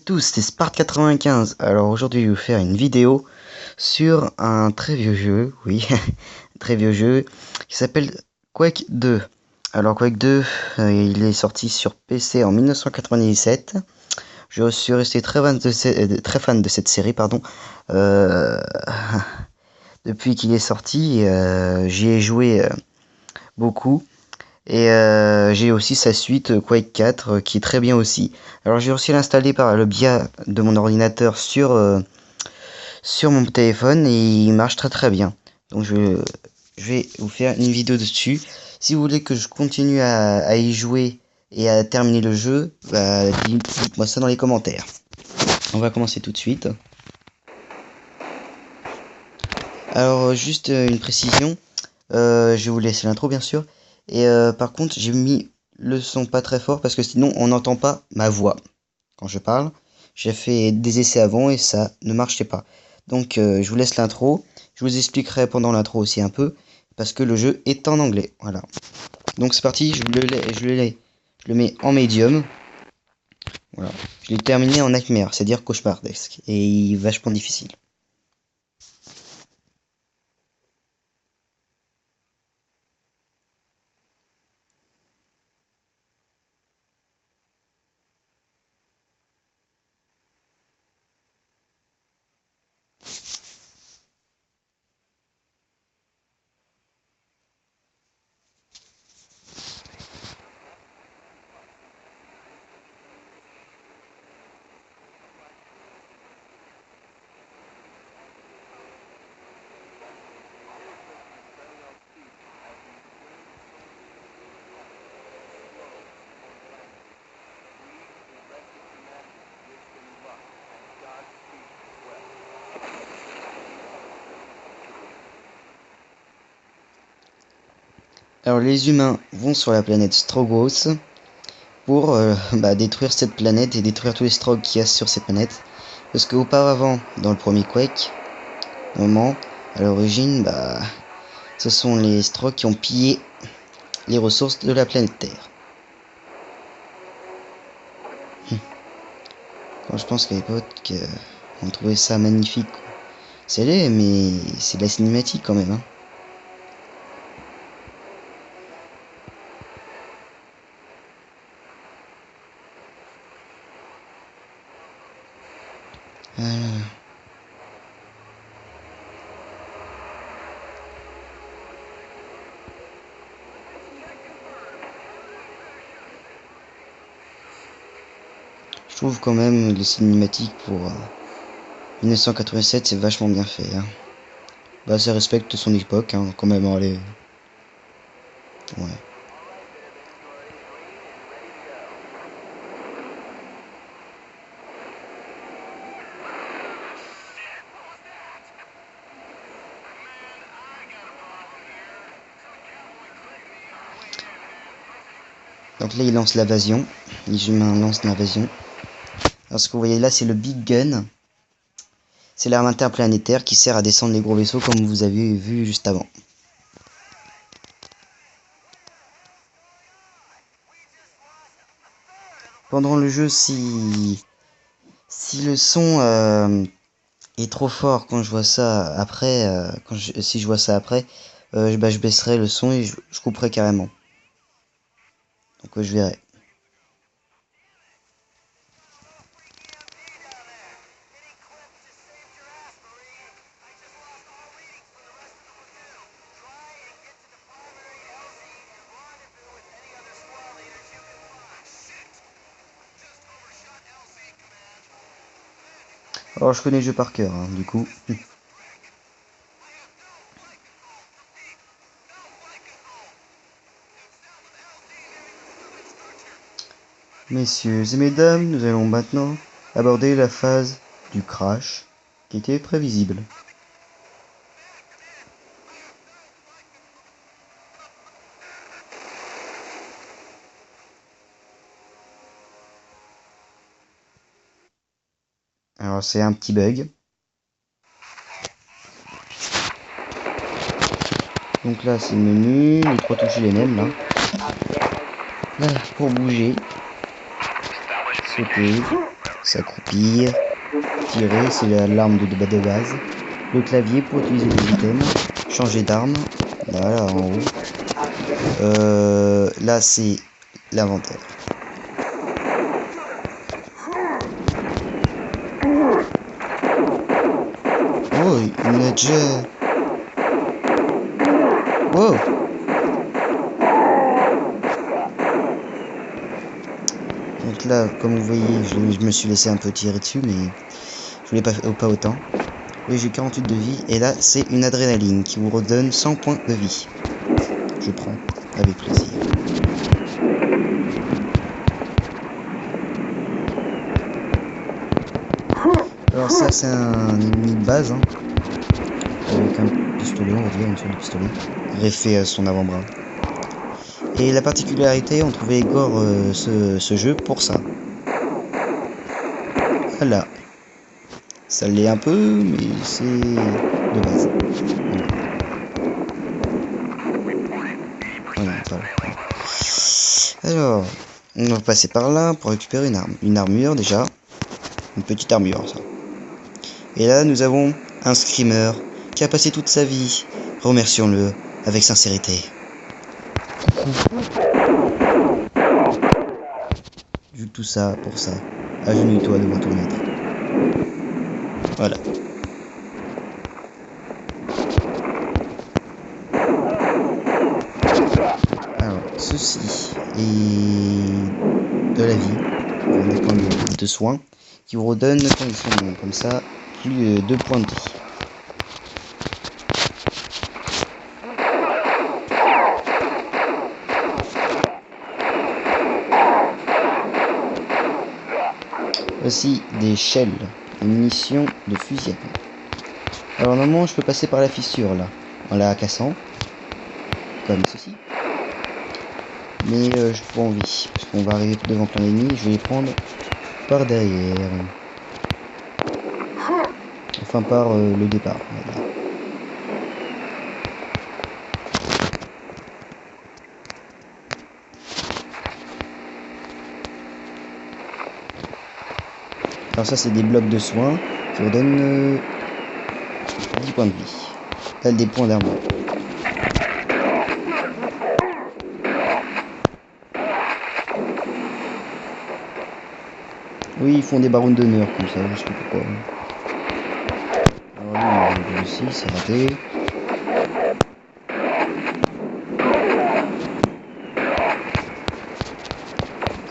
Tous, c'est Sparte95. Alors aujourd'hui, je vais vous faire une vidéo sur un très vieux jeu, oui, très vieux jeu, qui s'appelle Quake 2. Alors Quake 2, il est sorti sur PC en 1997. Je suis resté très fan de cette série, pardon. Euh, Depuis qu'il est sorti, j'y ai joué beaucoup. Et j'ai aussi sa suite Quake 4 qui est très bien aussi. Alors j'ai aussi l'installé par le biais de mon ordinateur sur mon téléphone et il marche très bien. Donc je vais vous faire une vidéo dessus. Si vous voulez que je continue à y jouer et à terminer le jeu, bah, dites-moi ça dans les commentaires. On va commencer tout de suite. Alors juste une précision, je vais vous laisser l'intro bien sûr. Et par contre j'ai mis le son pas très fort parce que sinon on n'entend pas ma voix quand je parle. J'ai fait des essais avant et ça ne marchait pas. Donc je vous laisse l'intro. Je vous expliquerai pendant l'intro aussi un peu parce que le jeu est en anglais. Voilà. Donc c'est parti, je le mets en médium. Voilà. Je l'ai terminé en nightmare, c'est-à-dire cauchemardesque et vachement difficile. Alors les humains vont sur la planète Strogos pour détruire cette planète et détruire tous les Strogs qu'il y a sur cette planète. Parce qu'auparavant, dans le premier Quake, moment, à l'origine, ce sont les Strogs qui ont pillé les ressources de la planète Terre. Quand je pense qu'à l'époque, on trouvait ça magnifique. C'est laid, mais c'est de la cinématique quand même. Hein. Voilà. Je trouve quand même les cinématiques pour 1987, c'est vachement bien fait. Hein. Bah, ça respecte son époque, hein, quand même. Allez. Ouais. Donc là, il lance l'invasion. Les humains lancent l'invasion. Alors ce que vous voyez là, c'est le Big Gun. C'est l'arme interplanétaire qui sert à descendre les gros vaisseaux comme vous avez vu juste avant. Pendant le jeu, si le son est trop fort quand je vois ça après, si je vois ça après, je baisserai le son et je couperai carrément. Donc je verrai. Alors je connais le jeu par cœur, hein, du coup. Messieurs et mesdames, nous allons maintenant aborder la phase du crash qui était prévisible. Alors c'est un petit bug. Donc là c'est le menu, les trois touches les mêmes là. Là pour bouger, sauter, s'accroupir, tirer, c'est l'arme de base. Le clavier pour utiliser les items, changer d'arme, voilà en haut. Là c'est l'inventaire. Oh, il m'a déjà... Wow. Donc là, comme vous voyez, je me suis laissé un peu tirer dessus, mais je voulais pas autant. Oui, j'ai 48 de vie, et là, c'est une adrénaline qui vous redonne 100 points de vie. Je prends, avec plaisir. Alors ça, c'est un ennemi de base, hein, avec un pistolet, on va dire, une sorte de pistolet, greffé à son avant-bras. Et la particularité, on trouvait Gore ce jeu pour ça. Voilà. Ça l'est un peu, mais c'est de base. Voilà, voilà. Alors, on va passer par là pour récupérer une arme. Une armure déjà. Une petite armure, ça. Et là, nous avons un screamer qui a passé toute sa vie. Remercions-le avec sincérité. Vu tout ça pour ça. Agenouille-toi devant ton maître. Voilà. Alors, ceci est de la vie, des points de soins, qui vous redonnent quand ils sont comme ça, plus 2 points de vie. Aussi des shells, des munitions de fusil. Alors normalement je peux passer par la fissure là, en la cassant, comme ceci. Mais je prends envie, parce qu'on va arriver devant plein d'ennemis, je vais les prendre par derrière. Enfin par le départ, on va dire. Alors ça c'est des blocs de soins qui vous donnent 10 points de vie. Là des points d'armure. Oui, ils font des barons d'honneur comme ça, je sais pas pourquoi. Alors lui, ici, c'est raté.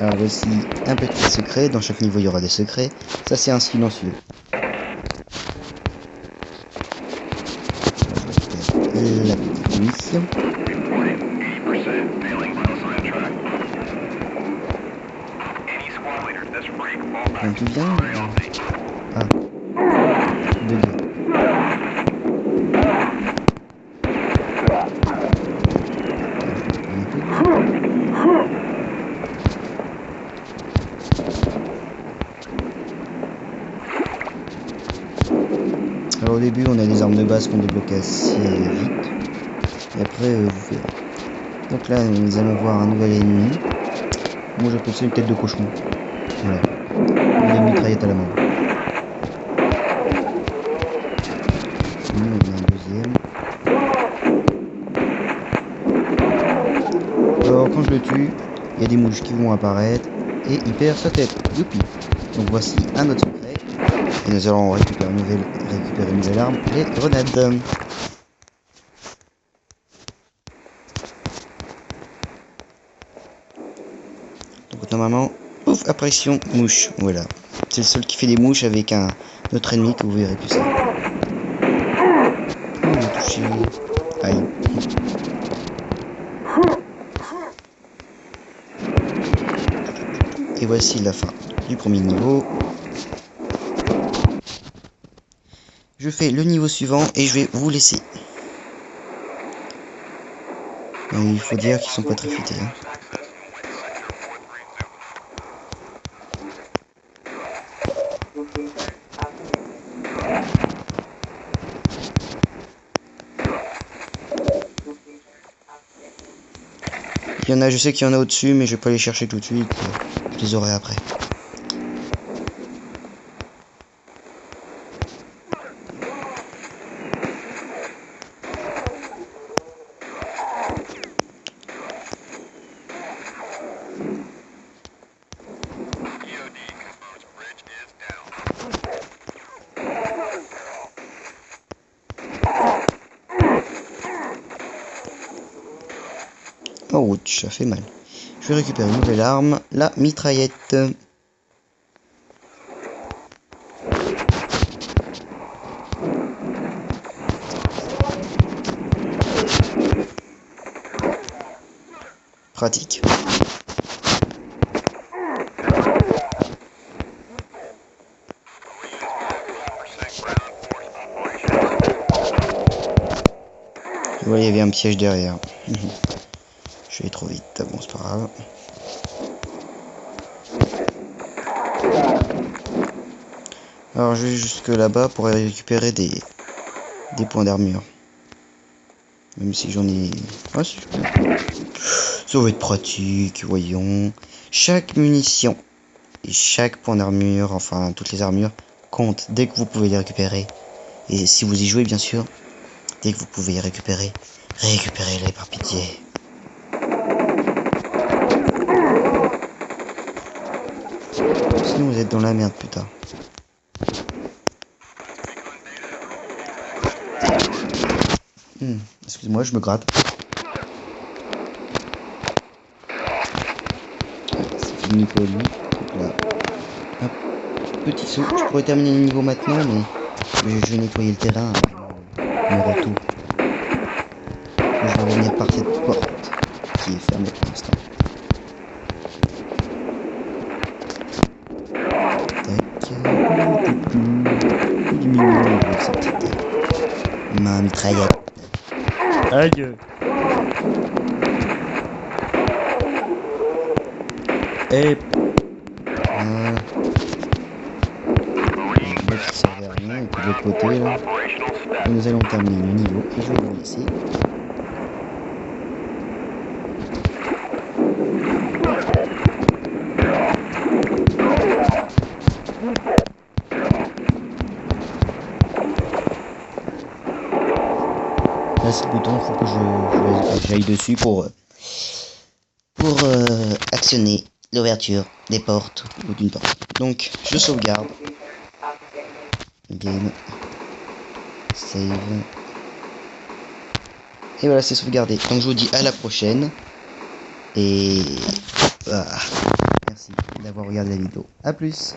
Alors voici un petit secret, dans chaque niveau il y aura des secrets. Ça c'est un silencieux. La petite mission. Quand tu viens... Ah. Deux gars. Alors au début on a des armes de base qu'on débloque assez vite. Et après vous verrez. Donc là nous allons voir un nouvel ennemi. Moi j'appelle ça une tête de cochon. Voilà. Une mitraillette à la main. On a un deuxième. Alors quand je le tue, il y a des mouches qui vont apparaître et il perd sa tête. Youpi. Donc voici un autre secret. Et nous allons récupérer une nouvelle arme, les grenades. Donc normalement, ouf, apparition mouche. Voilà. C'est le seul qui fait des mouches avec un autre ennemi que vous verrez plus ça. Oh, on a touché. Aïe. Et voici la fin du premier niveau. Je fais le niveau suivant et je vais vous laisser. Et il faut dire qu'ils sont pas très futés. Hein. Il y en a, je sais qu'il y en a au-dessus, mais je vais pas les chercher tout de suite. Je les aurai après. ouch, ça fait mal. Je vais récupérer une nouvelle arme, la mitraillette. Pratique. Ouais, il y avait un piège derrière. Je vais aller trop vite, bon c'est pas grave. Alors je vais jusque là-bas pour récupérer des points d'armure. Même si j'en ai... Ah, si je peux. Ça va être pratique, voyons. Chaque munition et chaque point d'armure, enfin toutes les armures, comptent dès que vous pouvez les récupérer. Et si vous y jouez bien sûr, dès que vous pouvez les récupérer, récupérez-les par pitié. Sinon vous êtes dans la merde putain. Excuse-moi, je me gratte. C'est fini pour lui. Donc là, hop, petit saut. Je pourrais terminer le niveau maintenant, mais je vais nettoyer le terrain. Mon retour. Je vais revenir par cette porte qui est fermée pour l'instant. Tac. Du mignon avec sa petite main mitraillette. Aïe. Et là qui servait à rien, et puis de l'autre côté là, nous allons terminer le niveau et je vais vous laisser. Là c'est le bouton, il faut que j'aille dessus pour actionner l'ouverture des portes ou d'une porte. Donc je sauvegarde. Game. Save. Et voilà, c'est sauvegardé. Donc je vous dis à la prochaine. Et merci d'avoir regardé la vidéo. A plus.